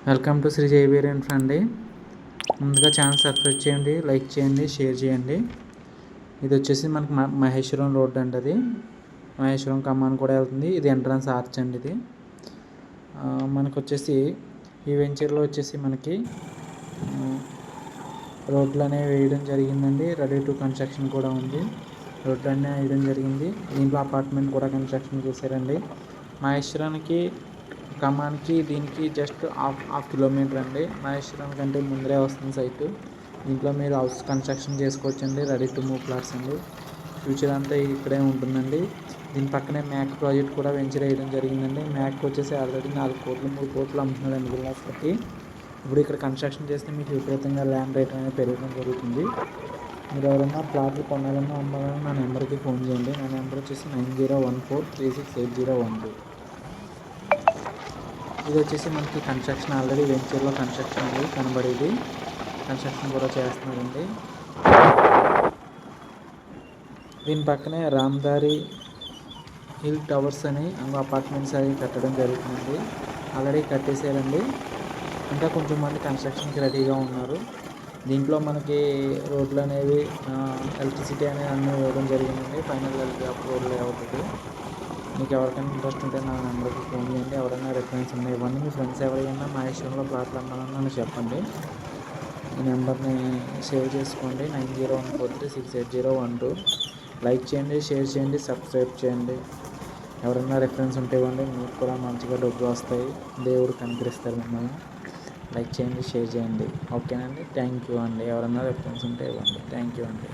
Welcome to Shri జైబీరియన్ అండి. ముందుగా channel subscribe చేయండి, లైక్ చేయండి, షేర్ చేయండి. ఇది వచ్చేసి మనకి మహేశ్వరం రోడ్ అండి. అది మహేశ్వరం కమాన్ కూడా వెళ్తుంది. ఇది ఎంట్రన్స్ ఆర్చ్ అండి. ఇది మనకు వచ్చేసి ఈ వెంచర్లో వచ్చేసి మనకి రోడ్లు అనేవి వేయడం జరిగిందండి. రెడీ టు కన్స్ట్రక్షన్ కూడా ఉంది. రోడ్లు అన్నీ వేయడం జరిగింది. దీంట్లో అపార్ట్మెంట్ కూడా కన్స్ట్రక్షన్ చేశారండి. మహేశ్వరానికి ఖమ్మానికి దీనికి జస్ట్ హాఫ్ కిలోమీటర్ అండి. మహేశ్వరం కంటే ముందరే వస్తుంది సైటు. దీంట్లో మీరు హౌస్ కన్స్ట్రక్షన్ చేసుకోవచ్చండి. రెడీ టు మూవ్ ప్లాట్స్ అండి. ఫ్యూచర్ అంతా ఇక్కడే ఉంటుందండి. దీని పక్కనే మ్యాక్ ప్రాజెక్ట్ కూడా వెంచర్ వేయడం జరిగిందండి. మ్యాక్ వచ్చేసి ఆల్రెడీ 4 కోట్లు 3 కోట్లు అమ్ముతున్నాడండి విల్లాస్ కట్టి. ఇప్పుడు ఇక్కడ కన్స్ట్రక్షన్ చేస్తే మీకు విపరీతంగా ల్యాండ్ రేట్ అనేది పెరగడం జరుగుతుంది. మీరు ఎవరైనా ప్లాట్లు కొనాలన్నా అమ్మాలన్నా నా నెంబర్కి ఫోన్ చేయండి. నా నెంబర్ వచ్చేసి 9014368012. ఇది వచ్చేసి మనకి కన్స్ట్రక్షన్ ఆల్రెడీ వెంచర్లో కన్స్ట్రక్షన్ అనేది కనబడేది. కన్స్ట్రక్షన్ కూడా చేస్తున్నారండి. దీని పక్కనే రామ్దారి హిల్ టవర్స్ అని అపార్ట్మెంట్స్ అవి కట్టడం జరుగుతుంది. ఆల్రెడీ కట్టేసారండి. ఇంకా కొంచెం మంది కన్స్ట్రక్షన్కి రెడీగా ఉన్నారు. దీంట్లో మనకి రోడ్లు అనేవి ఎలక్ట్రిసిటీ అనేది అన్నీ ఇవ్వడం జరిగిందండి. ఫైనల్ రోడ్లు అవుతుంది. మీకు ఎవరికైనా ఇంట్రెస్ట్ ఉంటే నా నెంబర్కి ఫోన్ చేయండి. ఎవరైనా రిఫరెన్స్ ఉన్నాయి ఇవ్వండి. మీ ఫ్రెండ్స్ ఎవరైనా మహేశ్వరంలో ప్లాట్లు అమ్మాలని నన్ను చెప్పండి. ఈ నెంబర్ని సేవ్ చేసుకోండి. 9014368012. లైక్ చేయండి, షేర్ చేయండి, సబ్స్క్రైబ్ చేయండి. ఎవరైనా రిఫరెన్స్ ఉంటే ఇవ్వండి. మీకు కూడా మంచిగా డబ్బులు వస్తాయి. దేవుడు కనికరిస్తారు మిమ్మల్ని. లైక్ చేయండి, షేర్ చేయండి. ఓకేనండి. థ్యాంక్ యూ అండి. ఎవరైనా రిఫరెన్స్ ఉంటే ఇవ్వండి. థ్యాంక్ యూ అండి.